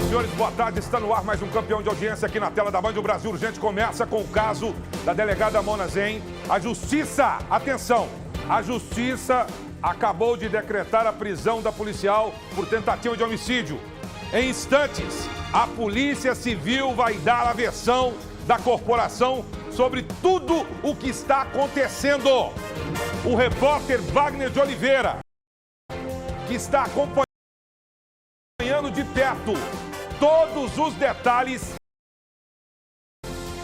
senhores, boa tarde. Está no ar mais um campeão de audiência aqui na tela da Band. O Brasil Urgente começa com o caso da delegada Mona Zen. A Justiça, atenção, a Justiça acabou de decretar a prisão da policial por tentativa de homicídio. Em instantes, a Polícia Civil vai dar a versão da corporação sobre tudo o que está acontecendo. O repórter Wagner de Oliveira, que está acompanhando de perto todos os detalhes,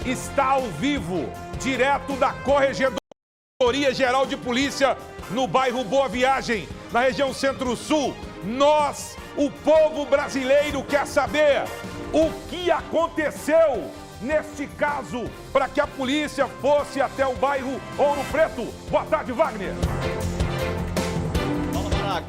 está ao vivo, direto da Corregedoria Geral de Polícia, no bairro Boa Viagem, na região Centro-Sul. Nós, o povo brasileiro, quer saber o que aconteceu neste caso para que a polícia fosse até o bairro Ouro Preto. Boa tarde, Wagner.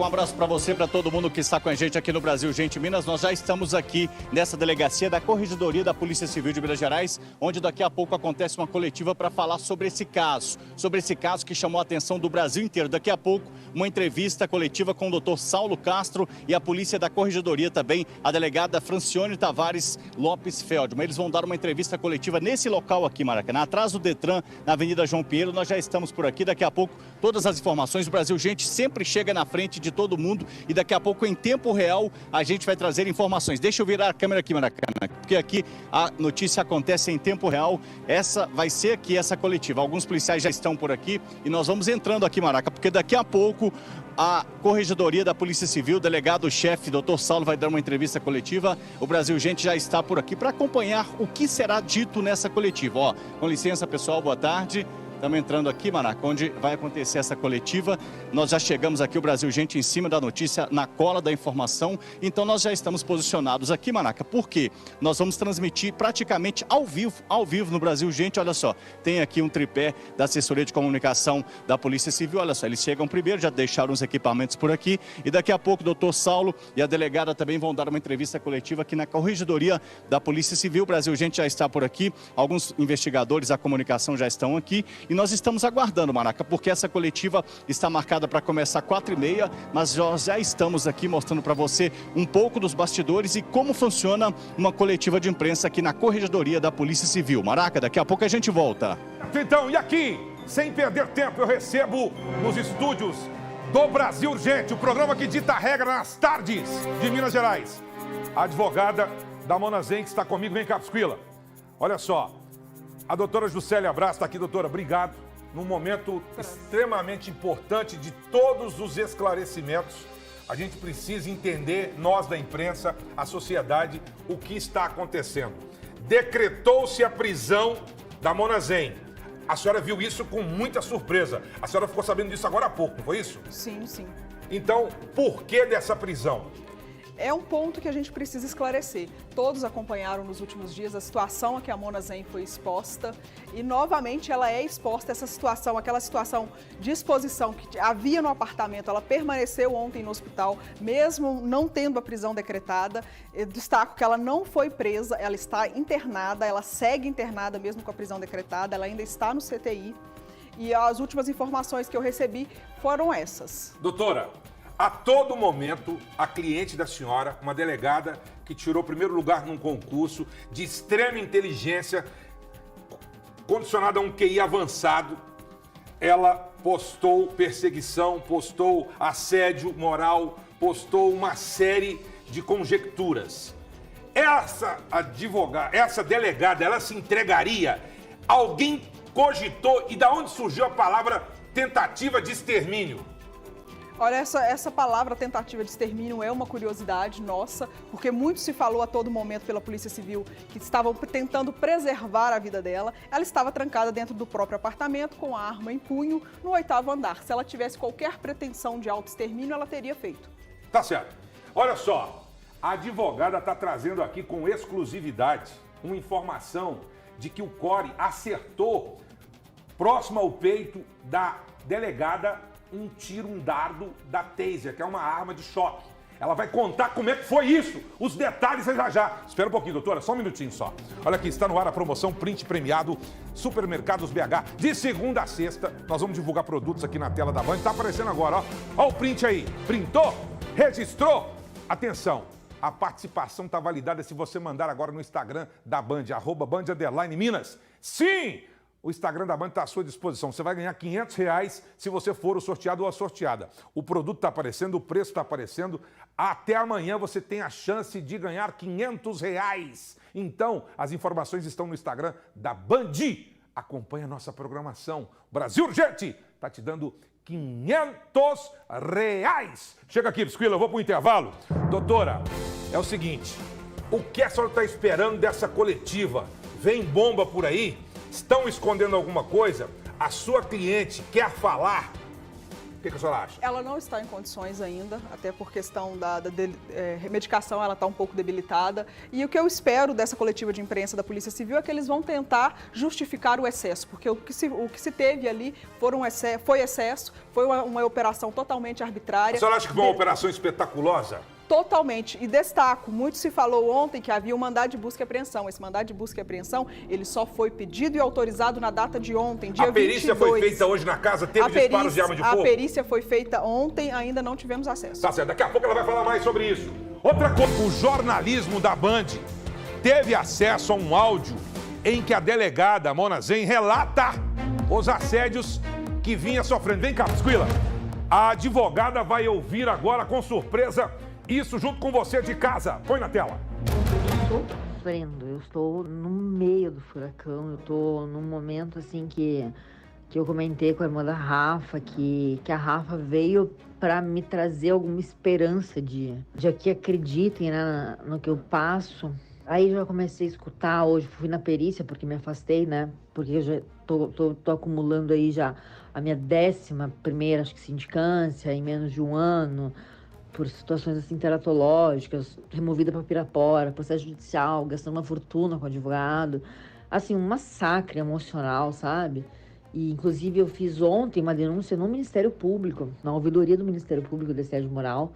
Um abraço para você, para todo mundo que está com a gente aqui no Brasil Gente Minas. Nós já estamos aqui nessa delegacia da Corregedoria da Polícia Civil de Minas Gerais, onde daqui a pouco acontece uma coletiva para falar sobre esse caso que chamou a atenção do Brasil inteiro. Daqui a pouco, uma entrevista coletiva com o Dr. Saulo Castro e a polícia da Corregedoria também, a delegada Francione Tavares Lopes Feldman. Eles vão dar uma entrevista coletiva nesse local aqui, Maracanã, atrás do Detran, na Avenida João Pinheiro. Nós já estamos por aqui. Daqui a pouco, todas as informações. O Brasil Gente sempre chega na frente de todo mundo e daqui a pouco, em tempo real, a gente vai trazer informações. Deixa eu virar a câmera aqui, Maracanã, porque aqui a notícia acontece em tempo real. Essa vai ser aqui essa coletiva. Alguns policiais já estão por aqui e nós vamos entrando aqui, Maraca, porque daqui a pouco a Corregedoria da Polícia Civil, o delegado-chefe, Dr. Saulo, vai dar uma entrevista coletiva. O Brasil Gente já está por aqui para acompanhar o que será dito nessa coletiva. Ó, com licença, pessoal, boa tarde. Estamos entrando aqui, Maraca, onde vai acontecer essa coletiva. Nós já chegamos aqui, o Brasil Gente, em cima da notícia, na cola da informação. Então nós já estamos posicionados aqui, Maraca, porque nós vamos transmitir praticamente ao vivo no Brasil Gente. Olha só, tem aqui um tripé da assessoria de comunicação da Polícia Civil. Olha só, eles chegam primeiro, já deixaram os equipamentos por aqui. E daqui a pouco o doutor Saulo e a delegada também vão dar uma entrevista coletiva aqui na Corregedoria da Polícia Civil. O Brasil Gente já está por aqui, alguns investigadores da comunicação já estão aqui. E nós estamos aguardando, Maraca, porque essa coletiva está marcada para começar às 4h30, mas nós já estamos aqui mostrando para você um pouco dos bastidores e como funciona uma coletiva de imprensa aqui na Corregedoria da Polícia Civil. Maraca, daqui a pouco a gente volta. Então, e aqui, sem perder tempo, eu recebo nos estúdios do Brasil Urgente, o programa que dita a regra nas tardes de Minas Gerais, a advogada da Mona Zen, que está comigo. Vem cá, Pisquila. Olha só. A doutora Juscelia Braz está aqui, doutora, obrigado. Num momento extremamente importante de todos os esclarecimentos, a gente precisa entender, nós da imprensa, a sociedade, o que está acontecendo. Decretou-se a prisão da Mona Zen. A senhora viu isso com muita surpresa. A senhora ficou sabendo disso agora há pouco, não foi isso? Sim, sim. Então, por que dessa prisão? É um ponto que a gente precisa esclarecer. Todos acompanharam nos últimos dias a situação a que a Mona Zen foi exposta e novamente ela é exposta a essa situação, aquela situação de exposição que havia no apartamento. Ela permaneceu ontem no hospital, mesmo não tendo a prisão decretada. Eu destaco que ela não foi presa, ela está internada, ela segue internada mesmo com a prisão decretada, ela ainda está no CTI e as últimas informações que eu recebi foram essas. Doutora, a todo momento, a cliente da senhora, uma delegada que tirou o primeiro lugar num concurso de extrema inteligência, condicionada a um QI avançado, ela postou perseguição, postou assédio moral, postou uma série de conjecturas. Essa advogada, essa delegada, ela se entregaria? Alguém cogitou? E da onde surgiu a palavra tentativa de extermínio? Olha, essa palavra tentativa de extermínio é uma curiosidade nossa, porque muito se falou a todo momento pela Polícia Civil que estavam tentando preservar a vida dela. Ela estava trancada dentro do próprio apartamento com a arma em punho no 8º andar. Se ela tivesse qualquer pretensão de auto-extermínio, ela teria feito. Tá certo. Olha só, a advogada está trazendo aqui com exclusividade uma informação de que o Core acertou próximo ao peito da delegada um tiro, um dardo da Taser, que é uma arma de choque. Ela vai contar como é que foi isso, os detalhes já. Espera um pouquinho, doutora, só um minutinho só. Olha aqui, está no ar a promoção Print Premiado Supermercados BH. De segunda a sexta, nós vamos divulgar produtos aqui na tela da Band. Está aparecendo agora, ó. Ó o print aí. Printou? Registrou? Atenção, A participação está validada se você mandar agora no Instagram da Band, @Band_Minas. Sim! O Instagram da Band está à sua disposição. Você vai ganhar R$500 se você for o sorteado ou a sorteada. O produto está aparecendo, o preço está aparecendo. Até amanhã você tem a chance de ganhar R$500. Então, as informações estão no Instagram da Band. Acompanhe a nossa programação. Brasil Urgente está te dando R$500. Chega aqui, Bisquila, eu vou para o intervalo. Doutora, é o seguinte, o que a senhora está esperando dessa coletiva? Vem bomba por aí? Estão escondendo alguma coisa? A sua cliente quer falar? O que a senhora acha? Ela não está em condições ainda, até por questão da medicação, ela está um pouco debilitada. E o que eu espero dessa coletiva de imprensa da Polícia Civil é que eles vão tentar justificar o excesso, porque o que se teve ali foi excesso, foi uma operação totalmente arbitrária. A senhora acha que foi uma operação espetaculosa? Totalmente. E destaco, muito se falou ontem que havia um mandado de busca e apreensão. Esse mandado de busca e apreensão, ele só foi pedido e autorizado na data de ontem, dia 22. A perícia foi feita hoje na casa? Teve disparos de arma de fogo? A perícia foi feita ontem, ainda não tivemos acesso. Tá certo, daqui a pouco ela vai falar mais sobre isso. Outra coisa, o jornalismo da Band teve acesso a um áudio em que a delegada Mona Zen relata os assédios que vinha sofrendo. Vem cá, Bisquila. A advogada vai ouvir agora com surpresa isso junto com você de casa. Põe na tela. Eu estou sofrendo, eu estou no meio do furacão, eu estou num momento assim que eu comentei com a irmã da Rafa, que a Rafa veio para me trazer alguma esperança de que acreditem, né, no que eu passo. Aí já comecei a escutar, hoje fui na perícia porque me afastei, né, porque eu já tô acumulando aí já a minha 11ª, acho que sindicância, em menos de um ano, por situações assim teratológicas, removida para Pirapora, processo judicial, gastando uma fortuna com advogado, assim, um massacre emocional, sabe? E inclusive eu fiz ontem uma denúncia no Ministério Público, na ouvidoria do Ministério Público de assédio moral,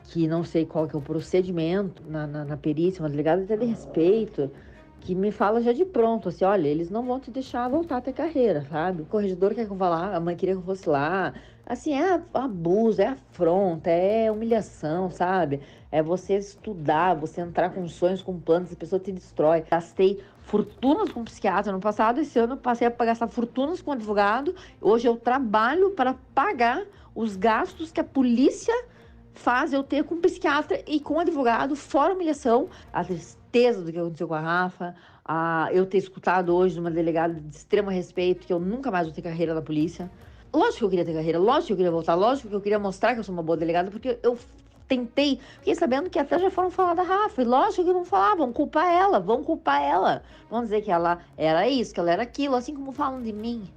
que não sei qual que é o procedimento na perícia, uma delegada até de respeito, que me fala já de pronto, assim, olha, eles não vão te deixar voltar a ter carreira, sabe? O corregedor quer que eu vá lá, a mãe queria que eu fosse lá. Assim, é abuso, é afronta, é humilhação, sabe? É você estudar, você entrar com sonhos, com planos, a pessoa te destrói. Gastei fortunas com psiquiatra no passado, esse ano eu passei a gastar fortunas com advogado. Hoje eu trabalho para pagar os gastos que a polícia faz eu ter com psiquiatra e com advogado, fora humilhação, a tristeza do que aconteceu com a Rafa, eu ter escutado hoje de uma delegada de extremo respeito que eu nunca mais vou ter carreira na polícia. Lógico que eu queria ter carreira, lógico que eu queria voltar, lógico que eu queria mostrar que eu sou uma boa delegada, porque eu fiquei sabendo que até já foram falar da Rafa, e lógico que não falavam, vão culpar ela, vão dizer que ela era isso, que ela era aquilo, assim como falam de mim.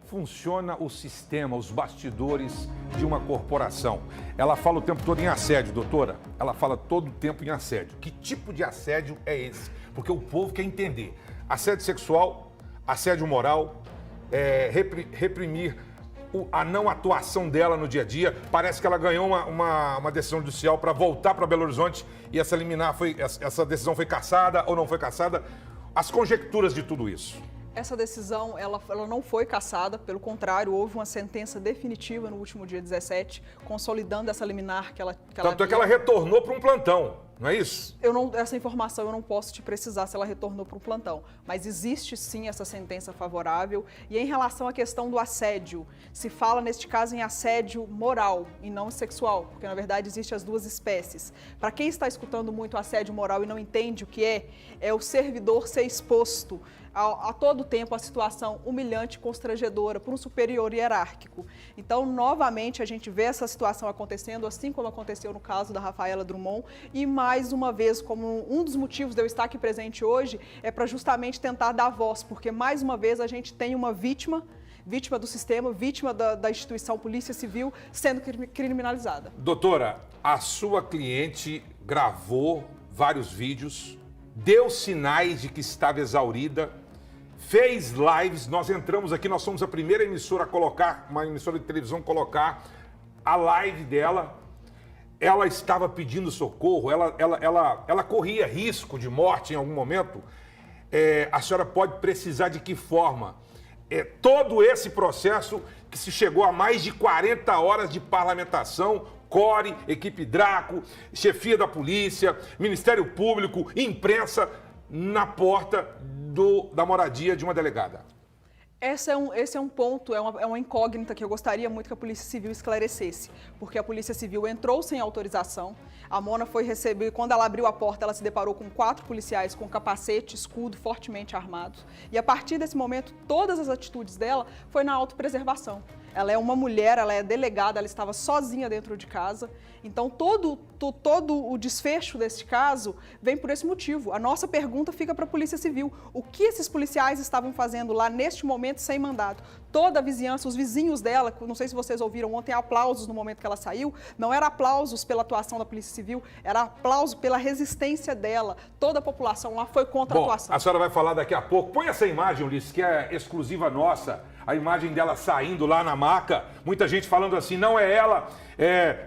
Funciona o sistema, os bastidores de uma corporação. Ela fala o tempo todo em assédio, doutora. Ela fala todo o tempo em assédio. Que tipo de assédio é esse? Porque o povo quer entender. Assédio sexual, assédio moral, reprimir a não atuação dela no dia a dia. Parece que ela ganhou uma decisão judicial para voltar para Belo Horizonte e essa decisão foi cassada ou não foi cassada. As conjecturas de tudo isso. Essa decisão, ela não foi cassada, pelo contrário, houve uma sentença definitiva no último dia 17, consolidando essa liminar que ela Tanto é que ela retornou para um plantão, não é isso? Essa informação eu não posso te precisar se ela retornou para um plantão, mas existe sim essa sentença favorável. E em relação à questão do assédio, se fala neste caso em assédio moral e não sexual, porque na verdade existem as duas espécies. Para quem está escutando muito assédio moral e não entende o que é o servidor ser exposto a todo tempo a situação humilhante e constrangedora por um superior hierárquico. Então, novamente, a gente vê essa situação acontecendo, assim como aconteceu no caso da Rafaela Drummond, e mais uma vez, como um dos motivos de eu estar aqui presente hoje, é para justamente tentar dar voz, porque mais uma vez a gente tem uma vítima do sistema, vítima da instituição Polícia Civil sendo criminalizada. Doutora, a sua cliente gravou vários vídeos, deu sinais de que estava exaurida, fez lives, nós entramos aqui, nós somos a primeira emissora a colocar, uma emissora de televisão colocar a live dela. Ela estava pedindo socorro, ela corria risco de morte em algum momento. A senhora pode precisar de que forma? Todo esse processo que se chegou a mais de 40 horas de parlamentação CORE, equipe Draco, chefia da polícia, Ministério Público, imprensa na porta da moradia de uma delegada. Esse é um ponto, é uma incógnita que eu gostaria muito que a Polícia Civil esclarecesse, porque a Polícia Civil entrou sem autorização, a Mona foi receber, quando ela abriu a porta, ela se deparou com 4 policiais com capacete, escudo, fortemente armados, e a partir desse momento, todas as atitudes dela foi na autopreservação. Ela é uma mulher, ela é delegada, ela estava sozinha dentro de casa, então todo o desfecho deste caso vem por esse motivo. A nossa pergunta fica para a Polícia Civil, o que esses policiais estavam fazendo lá neste momento sem mandato? Toda a vizinhança, os vizinhos dela, não sei se vocês ouviram ontem, aplausos no momento que ela saiu, não era aplausos pela atuação da Polícia Civil, era aplauso pela resistência dela. Toda a população lá foi contra a atuação. A senhora vai falar daqui a pouco. Põe essa imagem, Ulisses, que é exclusiva nossa. A imagem dela saindo lá na maca. Muita gente falando assim, não é ela,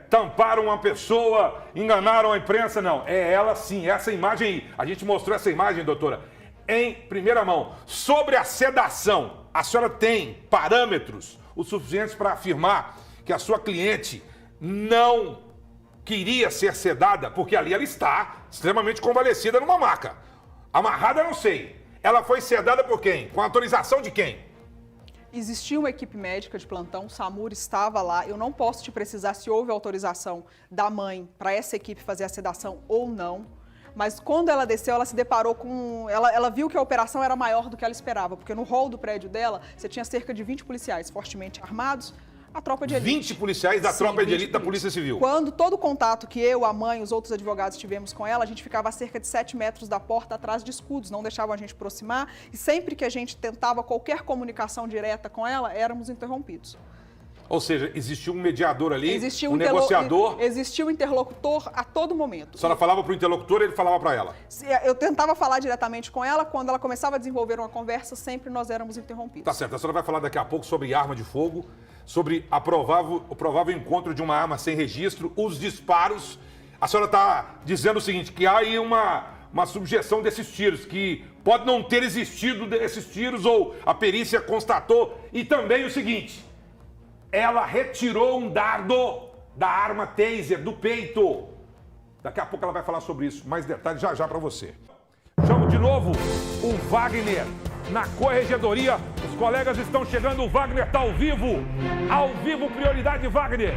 tamparam uma pessoa, enganaram a imprensa. Não, é ela sim, essa imagem aí. A gente mostrou essa imagem, doutora, em primeira mão. Sobre a sedação, a senhora tem parâmetros o suficientes para afirmar que a sua cliente não queria ser sedada, porque ali ela está extremamente convalescida numa maca. Amarrada, não sei. Ela foi sedada por quem? Com autorização de quem? Existia uma equipe médica de plantão, o SAMUR estava lá. Eu não posso te precisar se houve autorização da mãe para essa equipe fazer a sedação ou não. Mas quando ela desceu, ela se deparou com... Ela viu que a operação era maior do que ela esperava, porque no hall do prédio dela, você tinha cerca de 20 policiais fortemente armados, a tropa de elite. 20 policiais da tropa de elite da Polícia Civil. Quando todo o contato que eu, a mãe, os outros advogados tivemos com ela, a gente ficava a cerca de 7 metros da porta atrás de escudos, não deixavam a gente aproximar, e sempre que a gente tentava qualquer comunicação direta com ela, éramos interrompidos. Ou seja, existiu um mediador ali, existiu um negociador. Existiu um interlocutor a todo momento. A senhora falava para o interlocutor, ele falava para ela? Eu tentava falar diretamente com ela, quando ela começava a desenvolver uma conversa, sempre nós éramos interrompidos. Tá certo, a senhora vai falar daqui a pouco sobre arma de fogo, sobre o provável encontro de uma arma sem registro, os disparos. A senhora está dizendo o seguinte, que há aí uma subjeção desses tiros, que pode não ter existido esses tiros, ou a perícia constatou. E também o seguinte, ela retirou um dardo da arma taser do peito. Daqui a pouco ela vai falar sobre isso. Mais detalhes já para você. Chamo de novo o Wagner na corregedoria. Os colegas estão chegando, o Wagner está ao vivo. Ao vivo, prioridade, Wagner.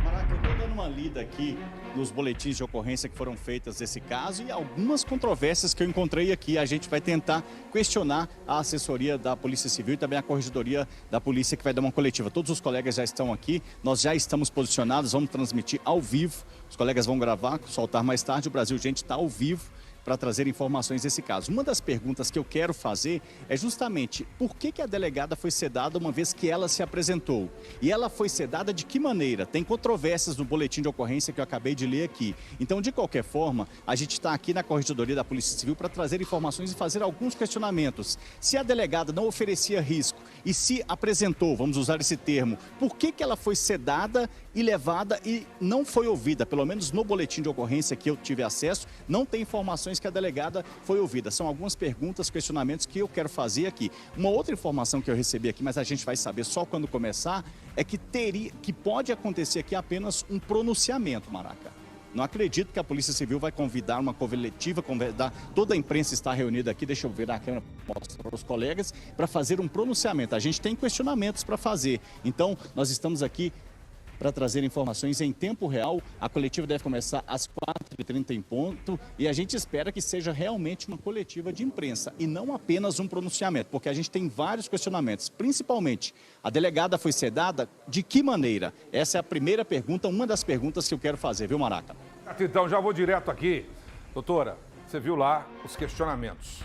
Maraca, eu estou dando uma lida aqui nos boletins de ocorrência que foram feitas desse caso e algumas controvérsias que eu encontrei aqui. A gente vai tentar questionar a assessoria da Polícia Civil e também a corregedoria da polícia que vai dar uma coletiva. Todos os colegas já estão aqui, nós já estamos posicionados, vamos transmitir ao vivo. Os colegas vão gravar, soltar mais tarde. O Brasil Gente está ao vivo para trazer informações desse caso. Uma das perguntas que eu quero fazer é justamente por que a delegada foi sedada uma vez que ela se apresentou? E ela foi sedada de que maneira? Tem controvérsias no boletim de ocorrência que eu acabei de ler aqui. Então, de qualquer forma, a gente está aqui na Corregedoria da Polícia Civil para trazer informações e fazer alguns questionamentos. Se a delegada não oferecia risco e se apresentou, vamos usar esse termo, por que ela foi sedada e levada e não foi ouvida? Pelo menos no boletim de ocorrência que eu tive acesso, não tem informações que a delegada foi ouvida. São algumas perguntas, questionamentos que eu quero fazer aqui. Uma outra informação que eu recebi aqui, mas a gente vai saber só quando começar, é que pode acontecer aqui apenas um pronunciamento, Maraca. Não acredito que a Polícia Civil vai convidar uma coletiva, toda a imprensa está reunida aqui, deixa eu virar a câmera para mostrar para os colegas, para fazer um pronunciamento. A gente tem questionamentos para fazer. Então, nós estamos aqui para trazer informações em tempo real. A coletiva deve começar às 4h30 em ponto e a gente espera que seja realmente uma coletiva de imprensa e não apenas um pronunciamento, porque a gente tem vários questionamentos, principalmente a delegada foi sedada de que maneira? Essa é a primeira pergunta, uma das perguntas que eu quero fazer, viu, Maraca? Então, já vou direto aqui. Doutora, você viu lá os questionamentos.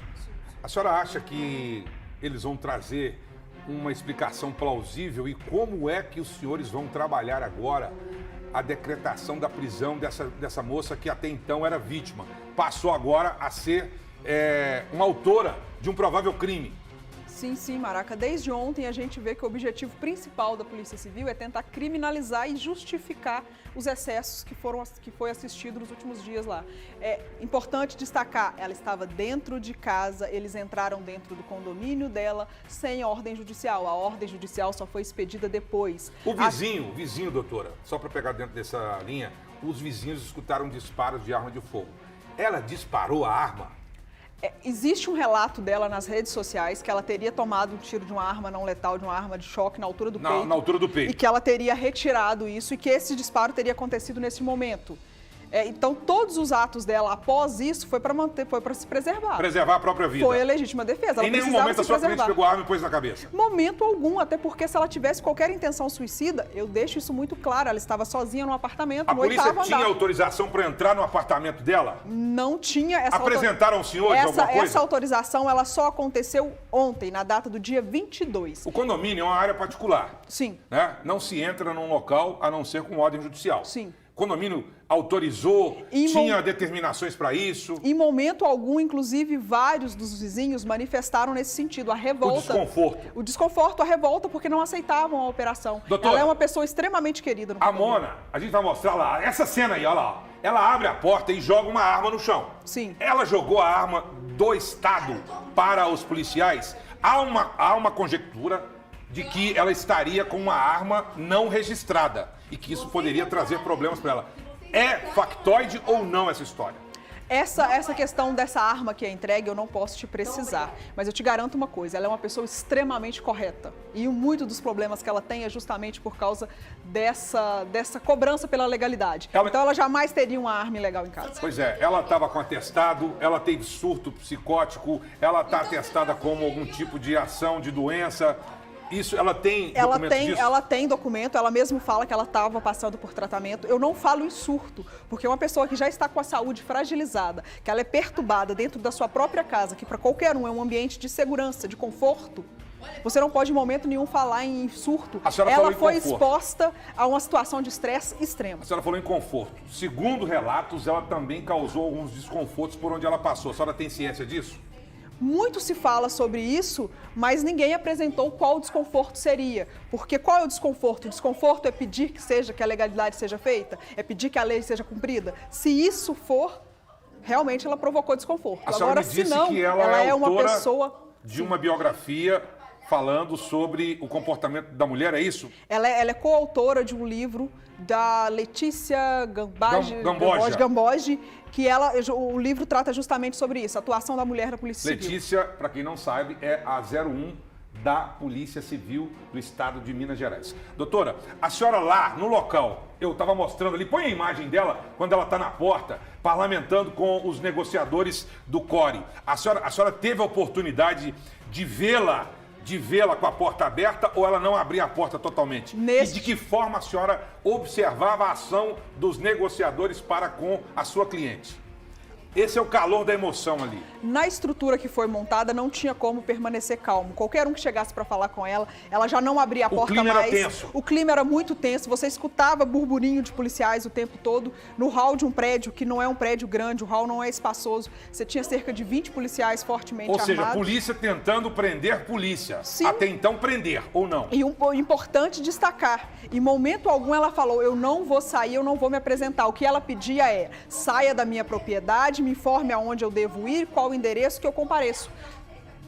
A senhora acha que eles vão trazer uma explicação plausível e como é que os senhores vão trabalhar agora a decretação da prisão dessa moça que até então era vítima? Passou agora a ser uma autora de um provável crime. Sim, Maraca. Desde ontem a gente vê que o objetivo principal da Polícia Civil é tentar criminalizar e justificar os excessos que foi assistido nos últimos dias lá. É importante destacar, ela estava dentro de casa, eles entraram dentro do condomínio dela sem ordem judicial. A ordem judicial só foi expedida depois. O vizinho, doutora, só para pegar dentro dessa linha, os vizinhos escutaram disparos de arma de fogo. Ela disparou a arma? Existe um relato dela nas redes sociais que ela teria tomado um tiro de uma arma não letal, de uma arma de choque na altura do peito. Na altura do peito. E que ela teria retirado isso e que esse disparo teria acontecido nesse momento. Então, todos os atos dela após isso foi para se preservar. Preservar a própria vida. Foi a legítima defesa. Em nenhum momento a sua cliente pegou a arma e pôs na cabeça? Momento algum, até porque se ela tivesse qualquer intenção suicida, eu deixo isso muito claro, ela estava sozinha no apartamento, no 8º andar. A polícia tinha autorização para entrar no apartamento dela? Não tinha essa Apresentaram ao senhor de alguma coisa? Essa autorização, ela só aconteceu ontem, na data do dia 22. O condomínio é uma área particular. Sim. Né? Não se entra num local a não ser com ordem judicial. Sim. O condomínio autorizou, tinha determinações para isso? Em momento algum, inclusive, vários dos vizinhos manifestaram nesse sentido, a revolta. O desconforto, a revolta, porque não aceitavam a operação. Doutora, ela é uma pessoa extremamente querida no condomínio. A Mona, a gente vai mostrar lá, essa cena aí, olha lá. Ela abre a porta e joga uma arma no chão. Sim. Ela jogou a arma do Estado para os policiais. Há uma conjectura de que ela estaria com uma arma não registrada e que isso poderia trazer problemas para ela. É factoide ou não essa história? Essa questão dessa arma que é entregue, eu não posso te precisar. Mas eu te garanto uma coisa, ela é uma pessoa extremamente correta. E muito dos problemas que ela tem é justamente por causa dessa cobrança pela legalidade. Então ela jamais teria uma arma ilegal em casa. Pois é, ela estava com atestado, ela teve surto psicótico, ela está atestada como algum tipo de ação de doença. Isso, ela tem documento disso? Ela tem documento, ela mesmo fala que ela estava passando por tratamento. Eu não falo em surto, porque uma pessoa que já está com a saúde fragilizada, que ela é perturbada dentro da sua própria casa, que para qualquer um é um ambiente de segurança, de conforto, você não pode em momento nenhum falar em surto. Ela foi exposta a uma situação de estresse extremo. A senhora falou em conforto. Segundo relatos, ela também causou alguns desconfortos por onde ela passou. A senhora tem ciência disso? Muito se fala sobre isso, mas ninguém apresentou qual o desconforto seria. Porque qual é o desconforto? O desconforto é pedir que a legalidade seja feita? É pedir que a lei seja cumprida? Se isso for, realmente ela provocou desconforto. A senhora me disse que ela é uma pessoa de uma biografia falando sobre o comportamento da mulher, é isso? Ela é coautora de um livro da Letícia Gamboge, que o livro trata justamente sobre isso, a atuação da mulher na Polícia Civil. Letícia, para quem não sabe, é a 01 da Polícia Civil do Estado de Minas Gerais. Doutora, a senhora lá no local, eu estava mostrando ali, põe a imagem dela quando ela está na porta, parlamentando com os negociadores do CORE. A senhora teve a oportunidade de vê-la com a porta aberta ou ela não abria a porta totalmente? E de que forma a senhora observava a ação dos negociadores para com a sua cliente? Esse é o calor da emoção ali. Na estrutura que foi montada, não tinha como permanecer calmo. Qualquer um que chegasse para falar com ela, ela já não abria a porta mais. O clima era tenso. O clima era muito tenso. Você escutava burburinho de policiais o tempo todo. No hall de um prédio, que não é um prédio grande, o hall não é espaçoso. Você tinha cerca de 20 policiais fortemente armados. Ou seja, polícia tentando prender polícia. Sim. Até então prender, ou não? E importante destacar, em momento algum ela falou, eu não vou sair, eu não vou me apresentar. O que ela pedia é, saia da minha propriedade, me informe aonde eu devo ir, qual o endereço que eu compareço.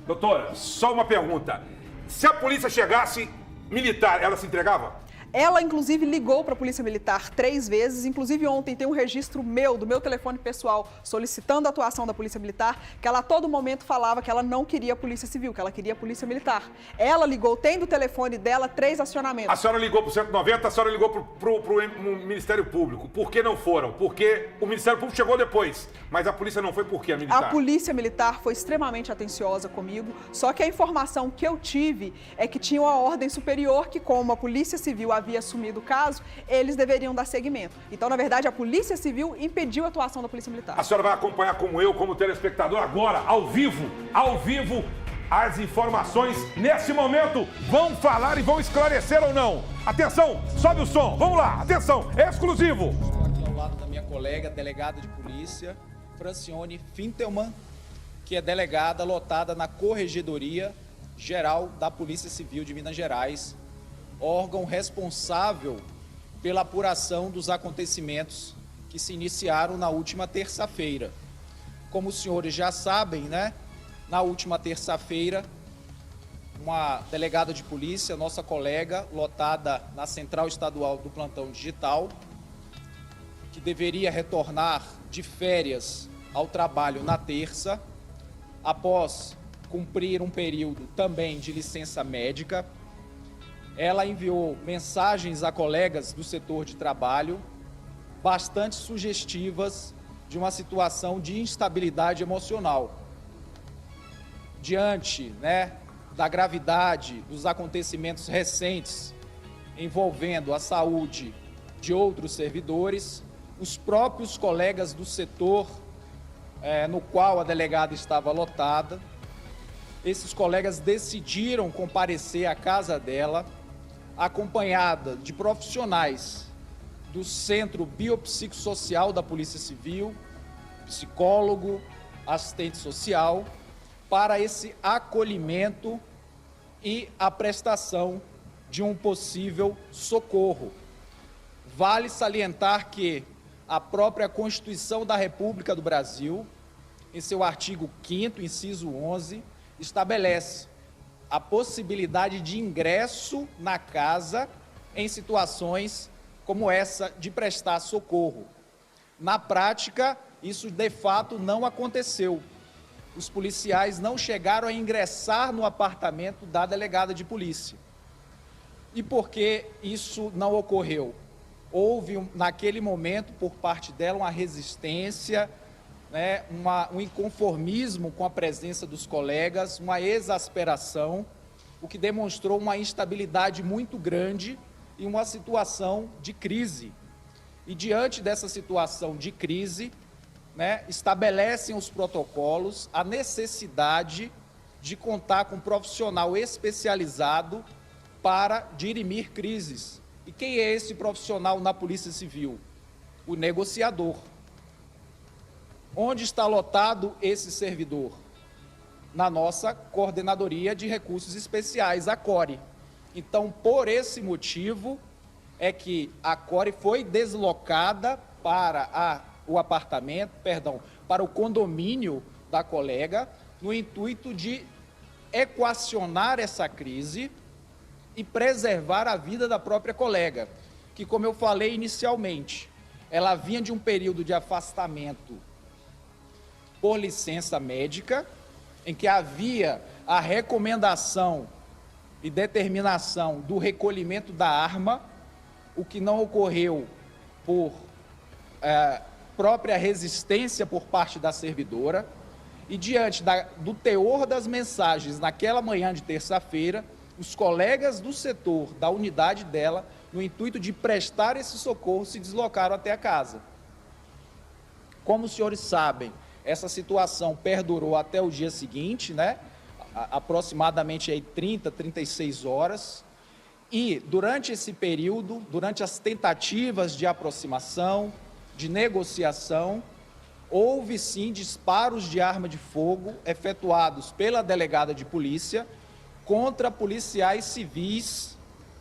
Doutora, só uma pergunta. Se a polícia chegasse militar, ela se entregava? Ela, inclusive, ligou para a Polícia Militar 3 vezes. Inclusive, ontem tem um registro do meu telefone pessoal, solicitando a atuação da Polícia Militar, que ela a todo momento falava que ela não queria a Polícia Civil, que ela queria a Polícia Militar. Ela ligou, tem do telefone dela 3 acionamentos. A senhora ligou para o 190, a senhora ligou para o Ministério Público. Por que não foram? Porque o Ministério Público chegou depois, mas a polícia não foi por quê, a militar? A Polícia Militar foi extremamente atenciosa comigo, só que a informação que eu tive é que tinha uma ordem superior que, como a Polícia Civil havia assumido o caso, eles deveriam dar seguimento. Então, na verdade, a Polícia Civil impediu a atuação da Polícia Militar. A senhora vai acompanhar como eu, como telespectador, agora, ao vivo, as informações nesse momento vão falar e vão esclarecer ou não. Atenção, sobe o som, vamos lá, atenção, é exclusivo. Estou aqui ao lado da minha colega, delegada de polícia, Francione Fintelman, que é delegada lotada na Corregedoria Geral da Polícia Civil de Minas Gerais, órgão responsável pela apuração dos acontecimentos que se iniciaram na última terça-feira. Como os senhores já sabem, né, na última terça-feira, uma delegada de polícia, nossa colega, lotada na Central Estadual do Plantão Digital, que deveria retornar de férias ao trabalho na terça, após cumprir um período também de licença médica, ela enviou mensagens a colegas do setor de trabalho bastante sugestivas de uma situação de instabilidade emocional. Diante, da gravidade dos acontecimentos recentes envolvendo a saúde de outros servidores, os próprios colegas do setor no qual a delegada estava lotada, esses colegas decidiram comparecer à casa dela, acompanhada de profissionais do Centro Biopsicossocial da Polícia Civil, psicólogo, assistente social, para esse acolhimento e a prestação de um possível socorro. Vale salientar que a própria Constituição da República do Brasil, em seu artigo 5º, inciso 11, estabelece a possibilidade de ingresso na casa em situações como essa de prestar socorro. Na prática, isso de fato não aconteceu. Os policiais não chegaram a ingressar no apartamento da delegada de polícia. E por que isso não ocorreu? Houve, naquele momento, por parte dela, uma resistência, um inconformismo com a presença dos colegas, uma exasperação, o que demonstrou uma instabilidade muito grande e uma situação de crise. E diante dessa situação de crise, estabelecem os protocolos a necessidade de contar com um profissional especializado para dirimir crises. E quem é esse profissional na Polícia Civil? O negociador. Onde está lotado esse servidor? Na nossa Coordenadoria de Recursos Especiais, a CORE. Então, por esse motivo, é que a CORE foi deslocada para para o condomínio da colega, no intuito de equacionar essa crise e preservar a vida da própria colega, que, como eu falei inicialmente, ela vinha de um período de afastamento por licença médica, em que havia a recomendação e determinação do recolhimento da arma, o que não ocorreu por própria resistência por parte da servidora, e diante do teor das mensagens naquela manhã de terça-feira, os colegas do setor, da unidade dela, no intuito de prestar esse socorro, se deslocaram até a casa. Como os senhores sabem, essa situação perdurou até o dia seguinte, aproximadamente 30, 36 horas, e durante esse período, durante as tentativas de aproximação, de negociação, houve sim disparos de arma de fogo efetuados pela delegada de polícia contra policiais civis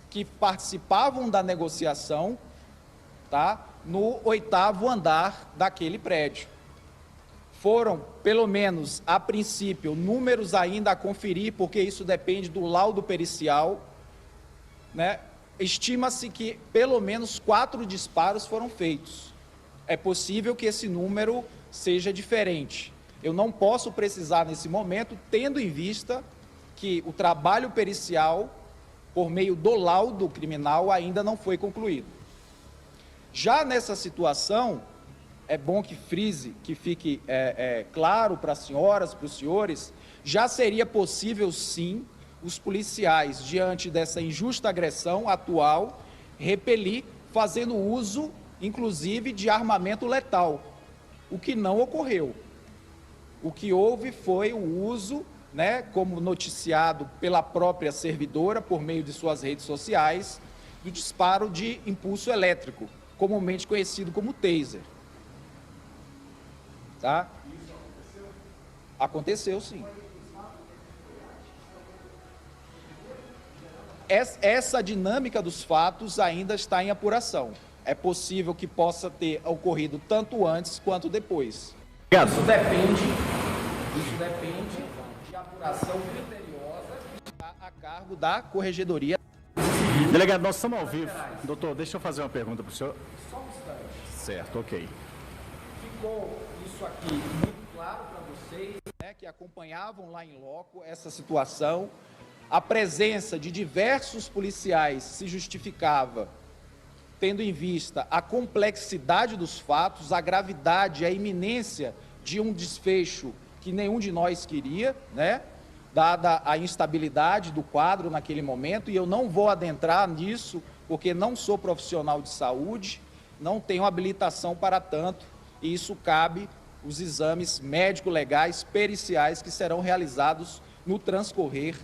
que participavam da negociação, no 8º andar daquele prédio. Foram, pelo menos a princípio, números ainda a conferir, porque isso depende do laudo pericial, Estima-se que pelo menos 4 disparos foram feitos. É possível que esse número seja diferente. Eu não posso precisar nesse momento, tendo em vista que o trabalho pericial, por meio do laudo criminal, ainda não foi concluído. Já nessa situação, é bom que frise, que fique claro para as senhoras, para os senhores, já seria possível sim os policiais, diante dessa injusta agressão atual, repelir, fazendo uso, inclusive, de armamento letal, o que não ocorreu. O que houve foi o uso, como noticiado pela própria servidora, por meio de suas redes sociais, do disparo de impulso elétrico, comumente conhecido como taser. Isso aconteceu? Aconteceu, sim. essa dinâmica dos fatos ainda está em apuração. É possível que possa ter ocorrido tanto antes quanto depois. Isso depende de apuração criteriosa que está a cargo da Corregedoria. Delegado, nós estamos ao vivo. Doutor, deixa eu fazer uma pergunta para o senhor. Só um instante. Certo, ok. Ficou isso aqui muito claro para vocês, né, que acompanhavam lá em loco essa situação. A presença de diversos policiais se justificava tendo em vista a complexidade dos fatos, a gravidade, a iminência de um desfecho que nenhum de nós queria, né? Dada a instabilidade do quadro naquele momento, e eu não vou adentrar nisso, porque não sou profissional de saúde, não tenho habilitação para tanto, e isso cabe os exames médico-legais, periciais, que serão realizados no transcorrer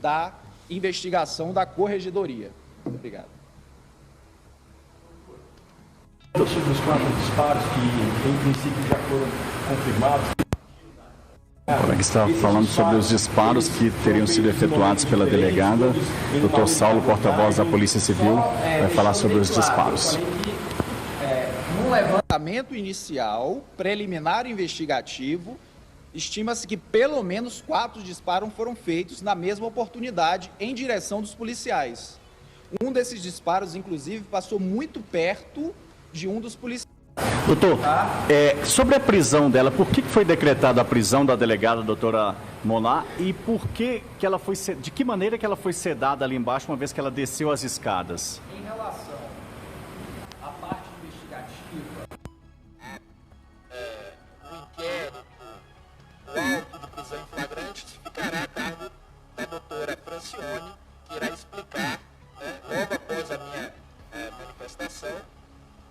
da investigação da Corregedoria. Obrigado. Sobre os 4 disparos que, em princípio, já foram confirmados. O colega está falando sobre os disparos que teriam sido efetuados pela delegada. Dr. Saulo, porta-voz da Polícia Civil, vai falar sobre os disparos. Num levantamento inicial, preliminar investigativo, estima-se que pelo menos 4 disparos foram feitos na mesma oportunidade em direção dos policiais. Um desses disparos, inclusive, passou muito perto de um dos policiais. Doutor, sobre a prisão dela, por que foi decretada a prisão da delegada doutora Moná e por que ela foi, de que maneira que ela foi sedada ali embaixo uma vez que ela desceu as escadas? Em relação à parte investigativa, o inquérito, o auto de prisão em flagrante ficará a cargo da doutora Francione, que irá explicar, logo após a minha manifestação,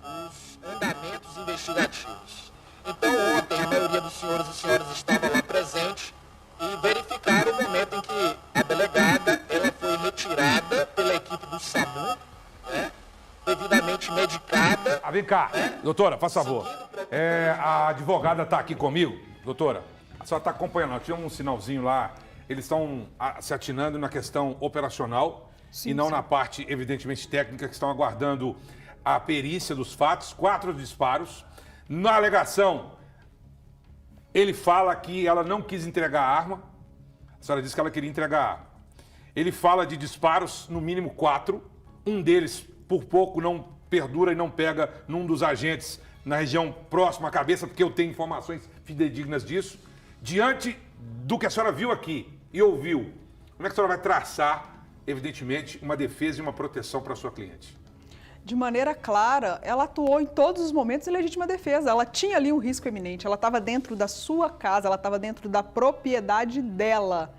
os andamentos investigativos. Então, ontem, a maioria dos senhores e senhoras estava lá presente e verificaram o momento em que a delegada ela foi retirada pela equipe do SAMU, né, devidamente medicada. Vem cá, doutora, faz favor. A advogada está aqui comigo. Doutora, a senhora está acompanhando. Tinha um sinalzinho lá. Eles estão se atinando na questão operacional e não na parte, evidentemente, técnica, que estão aguardando a perícia dos fatos. 4 disparos. Na alegação, ele fala que ela não quis entregar a arma. A senhora disse que ela queria entregar a arma. Ele fala de disparos, no mínimo 4. Um deles, por pouco, não perdura e não pega num dos agentes na região próxima à cabeça, porque eu tenho informações fidedignas disso. Diante do que a senhora viu aqui e ouviu, como é que a senhora vai traçar, evidentemente, uma defesa e uma proteção para a sua cliente? De maneira clara, ela atuou em todos os momentos em legítima defesa. Ela tinha ali um risco eminente, ela estava dentro da sua casa, ela estava dentro da propriedade dela.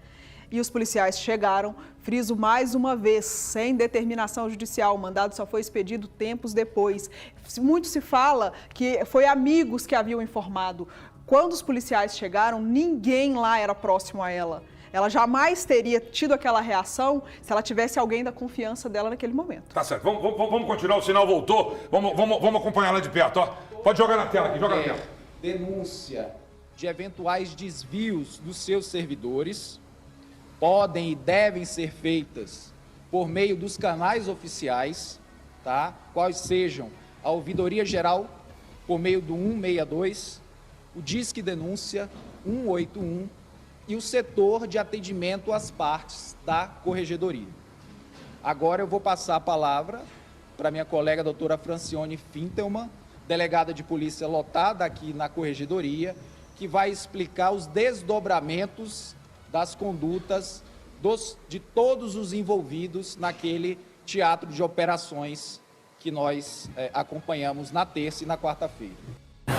E os policiais chegaram, friso mais uma vez, sem determinação judicial. O mandado só foi expedido tempos depois. Muito se fala que foi amigos que haviam informado. Quando os policiais chegaram, ninguém lá era próximo a ela. Ela jamais teria tido aquela reação se ela tivesse alguém da confiança dela naquele momento. Tá certo, vamos continuar, o sinal voltou. Vamos acompanhar lá de perto, ó. Pode jogar na tela aqui, joga na tela. Denúncia de eventuais desvios dos seus servidores podem e devem ser feitas por meio dos canais oficiais, tá? Quais sejam a Ouvidoria Geral por meio do 162, o Disque Denúncia 181 e o setor de atendimento às partes da Corregedoria. Agora eu vou passar a palavra para minha colega doutora Francione Fintelman, delegada de polícia lotada aqui na Corregedoria, que vai explicar os desdobramentos das condutas de todos os envolvidos naquele teatro de operações que nós acompanhamos na terça e na quarta-feira.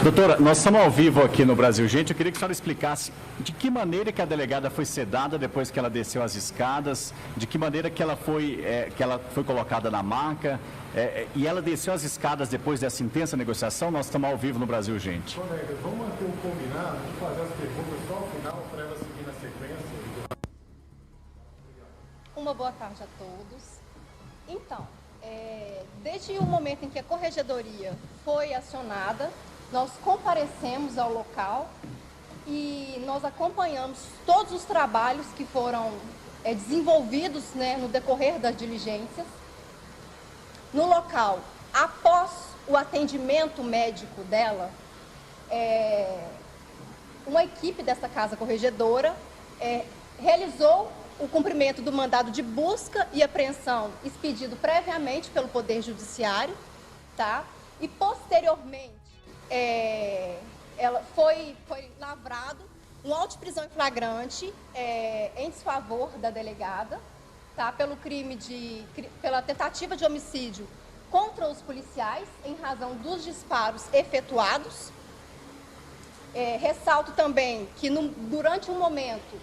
Doutora, nós estamos ao vivo aqui no Brasil Gente. Eu queria que a senhora explicasse de que maneira que a delegada foi sedada depois que ela desceu as escadas, de que maneira que ela foi colocada na maca, e ela desceu as escadas depois dessa intensa negociação. Nós estamos ao vivo no Brasil Gente. Colegas, vamos manter um combinado de fazer as perguntas só ao final para ela seguir na sequência. Uma boa tarde a todos. Então, desde o momento em que a Corregedoria foi acionada, nós comparecemos ao local e nós acompanhamos todos os trabalhos que foram desenvolvidos, né, no decorrer das diligências. No local, após o atendimento médico dela, uma equipe dessa casa corregedora realizou o cumprimento do mandado de busca e apreensão expedido previamente pelo Poder Judiciário, tá? E posteriormente ela foi lavrado um auto de prisão em flagrante em desfavor da delegada, tá? Pela tentativa de homicídio contra os policiais em razão dos disparos efetuados. Ressalto também que durante um momento,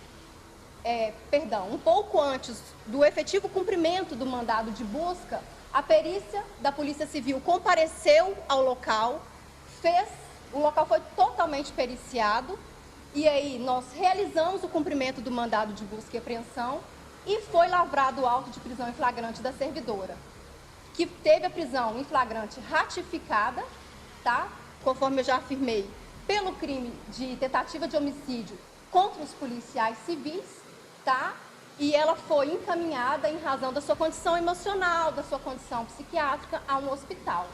um pouco antes do efetivo cumprimento do mandado de busca, a perícia da Polícia Civil compareceu ao local, o local foi totalmente periciado, e aí nós realizamos o cumprimento do mandado de busca e apreensão e foi lavrado o auto de prisão em flagrante da servidora, que teve a prisão em flagrante ratificada, tá? Conforme eu já afirmei, pelo crime de tentativa de homicídio contra os policiais civis, tá? E ela foi encaminhada em razão da sua condição emocional, da sua condição psiquiátrica, a um hospital,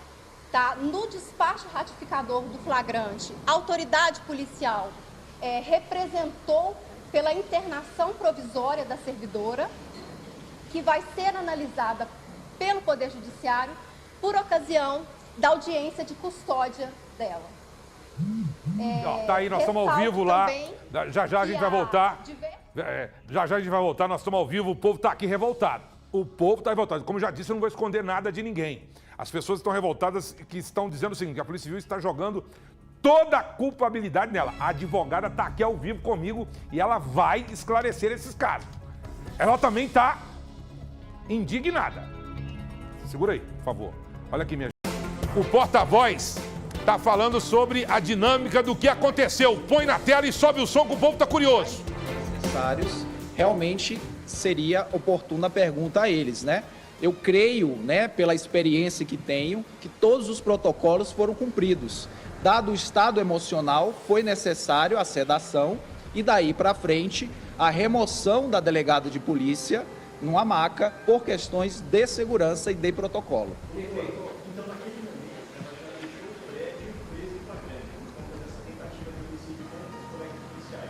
tá? No despacho ratificador do flagrante, a autoridade policial representou pela internação provisória da servidora, que vai ser analisada pelo Poder Judiciário por ocasião da audiência de custódia dela. Tá aí, nós estamos ao vivo lá. Já a gente vai voltar. Já a gente vai voltar, nós estamos ao vivo, o povo está aqui revoltado. O povo está revoltado. Como eu já disse, eu não vou esconder nada de ninguém. As pessoas estão revoltadas, que estão dizendo o seguinte, que a Polícia Civil está jogando toda a culpabilidade nela. A advogada está aqui ao vivo comigo e ela vai esclarecer esses casos. Ela também está indignada. Segura aí, por favor. Olha aqui, minha gente. O porta-voz está falando sobre a dinâmica do que aconteceu. Põe na tela e sobe o som que o povo está curioso. Realmente seria oportuna a pergunta a eles, né? Eu creio, né, pela experiência que tenho, que todos os protocolos foram cumpridos. Dado o estado emocional, foi necessário a sedação e daí para frente a remoção da delegada de polícia numa maca por questões de segurança e de protocolo.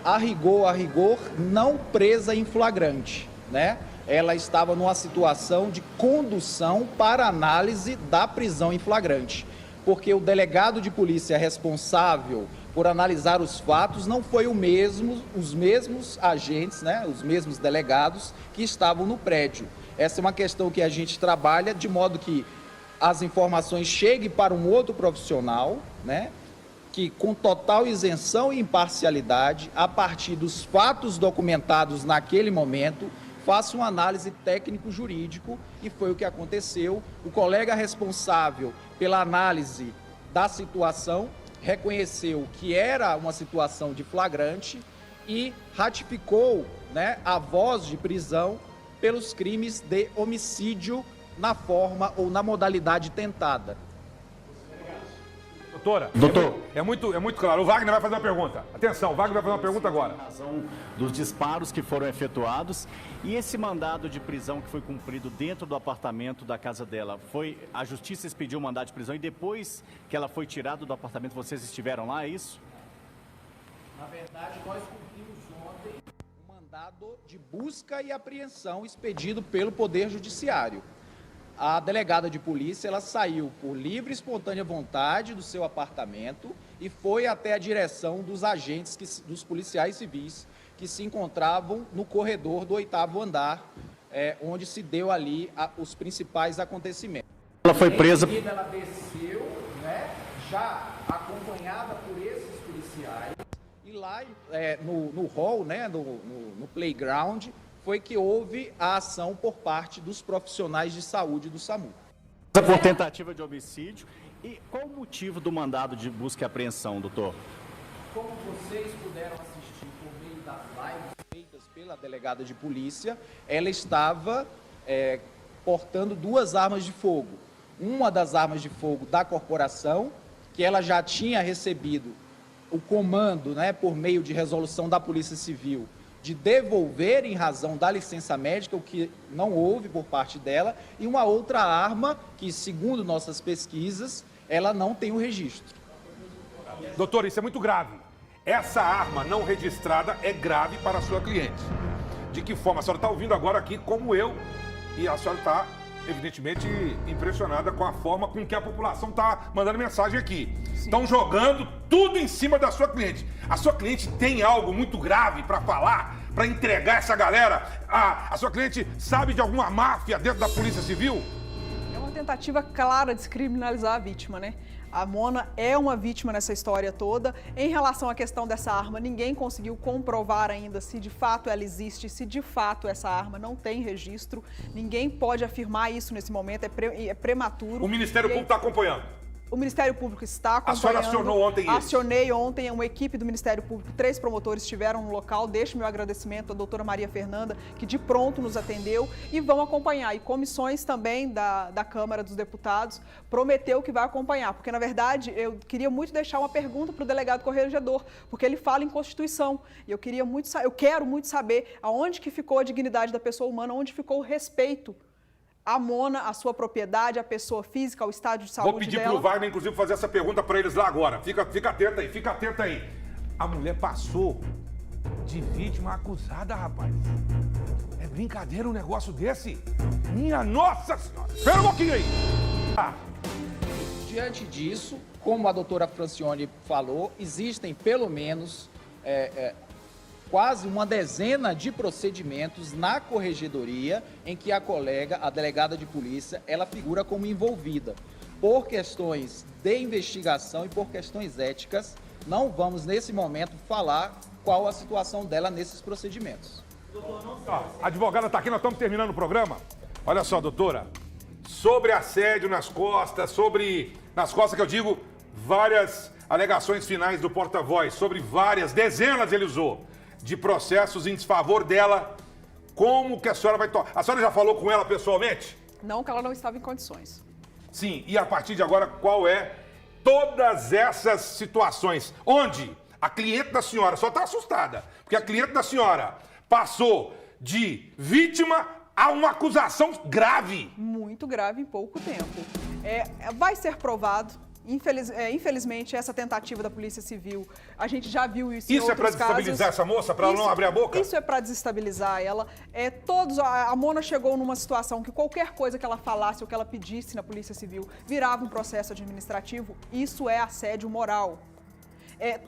A rigor, não presa em flagrante, né? Ela estava numa situação de condução para análise da prisão em flagrante, porque o delegado de polícia responsável por analisar os fatos não foi os mesmos agentes, né? Os mesmos delegados que estavam no prédio. Essa é uma questão que a gente trabalha de modo que as informações cheguem para um outro profissional, né? Que com total isenção e imparcialidade, a partir dos fatos documentados naquele momento, faça uma análise técnico-jurídico, e foi o que aconteceu. O colega responsável pela análise da situação reconheceu que era uma situação de flagrante e ratificou, né, a voz de prisão pelos crimes de homicídio na forma ou na modalidade tentada. Doutor, é muito claro. O Wagner vai fazer uma pergunta. Atenção, o Wagner vai fazer uma pergunta agora. Em razão dos disparos que foram efetuados e esse mandado de prisão que foi cumprido dentro do apartamento da casa dela, a justiça expediu o mandado de prisão e depois que ela foi tirada do apartamento, vocês estiveram lá, é isso? Na verdade, nós cumprimos ontem o mandado de busca e apreensão expedido pelo Poder Judiciário. A delegada de polícia, ela saiu por livre e espontânea vontade do seu apartamento e foi até a direção dos agentes, dos policiais civis, que se encontravam no corredor do 8º andar, onde se deu ali os principais acontecimentos. Ela foi presa... Em seguida, ela desceu, né, já acompanhada por esses policiais, e lá no hall, né, no playground, foi que houve a ação por parte dos profissionais de saúde do SAMU. Por tentativa de homicídio. E qual o motivo do mandado de busca e apreensão, doutor? Como vocês puderam assistir por meio das lives feitas pela delegada de polícia, ela estava portando 2 armas de fogo. Uma das armas de fogo da corporação, que ela já tinha recebido o comando, né, por meio de resolução da Polícia Civil, de devolver em razão da licença médica, o que não houve por parte dela, e uma outra arma que, segundo nossas pesquisas, ela não tem o registro. Doutor, isso é muito grave. Essa arma não registrada é grave para a sua cliente. De que forma? A senhora está ouvindo agora aqui como eu, e a senhora está, evidentemente, impressionada com a forma com que a população está mandando mensagem aqui. Estão jogando tudo em cima da sua cliente. A sua cliente tem algo muito grave para falar, para entregar essa galera? A sua cliente sabe de alguma máfia dentro da Polícia Civil? É uma tentativa clara de descriminalizar a vítima, né? A Mona é uma vítima nessa história toda. Em relação à questão dessa arma, ninguém conseguiu comprovar ainda se de fato ela existe, se de fato essa arma não tem registro. Ninguém pode afirmar isso nesse momento, é prematuro. O Ministério Público está acompanhando. O Ministério Público está acompanhando. A senhora acionou ontem isso? Acionei ontem uma equipe do Ministério Público, 3 promotores estiveram no local. Deixo meu agradecimento à doutora Maria Fernanda, que de pronto nos atendeu, e vão acompanhar. E comissões também da Câmara dos Deputados prometeu que vai acompanhar. Porque, na verdade, eu queria muito deixar uma pergunta para o delegado corregedor, porque ele fala em Constituição. E eu quero muito saber aonde que ficou a dignidade da pessoa humana, onde ficou o respeito a Mona, a sua propriedade, a pessoa física, o estádio de saúde dela. Vou pedir para o Wagner, inclusive, fazer essa pergunta para eles lá agora. Fica atento aí. A mulher passou de vítima a acusada, rapaz. É brincadeira um negócio desse? Minha Nossa Senhora! Espera um pouquinho aí. Diante disso, como a doutora Francione falou, existem pelo menos quase uma dezena de procedimentos na corregedoria em que a delegada de polícia, ela figura como envolvida. Por questões de investigação e por questões éticas, não vamos nesse momento falar qual a situação dela nesses procedimentos. A advogada está aqui, nós estamos terminando o programa. Olha só, doutora, sobre assédio nas costas, nas costas que eu digo, várias alegações finais do porta-voz, sobre dezenas ele usou, de processos em desfavor dela. Como que a senhora vai tomar? A senhora já falou com ela pessoalmente? Não, que ela não estava em condições. Sim, e a partir de agora, qual é todas essas situações onde a cliente da senhora só está assustada, porque a cliente da senhora passou de vítima a uma acusação grave. Muito grave em pouco tempo. Vai ser provado. Infelizmente, essa tentativa da Polícia Civil, a gente já viu isso em outros casos. Isso é para desestabilizar essa moça, para ela não abrir a boca? Isso é para desestabilizar ela. A Mona chegou numa situação que qualquer coisa que ela falasse ou que ela pedisse na Polícia Civil virava um processo administrativo. Isso é assédio moral.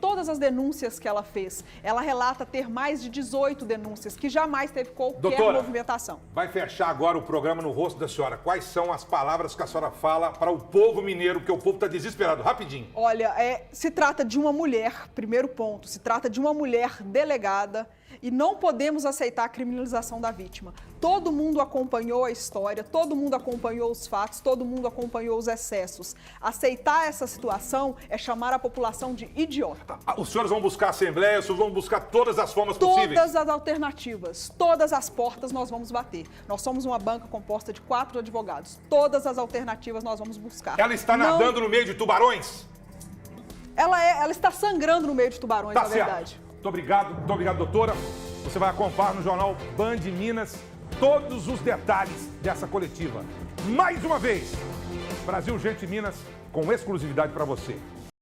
Todas as denúncias que ela fez, ela relata ter mais de 18 denúncias, que jamais teve qualquer movimentação. Vai fechar agora o programa no rosto da senhora. Quais são as palavras que a senhora fala para o povo mineiro, porque o povo está desesperado? Rapidinho. Olha, se trata de uma mulher, primeiro ponto, se trata de uma mulher delegada e não podemos aceitar a criminalização da vítima. Todo mundo acompanhou a história, todo mundo acompanhou os fatos, todo mundo acompanhou os excessos. Aceitar essa situação é chamar a população de idiota. Os senhores vão buscar a Assembleia, os senhores vão buscar todas as formas possíveis? Todas as alternativas, todas as portas nós vamos bater. Nós somos uma banca composta de 4 advogados. Todas as alternativas nós vamos buscar. Ela está nadando no meio de tubarões? Ela está sangrando no meio de tubarões, na verdade. Muito obrigado, doutora. Você vai acompanhar no jornal Band Minas todos os detalhes dessa coletiva. Mais uma vez, Brasil Urgente Minas com exclusividade para você.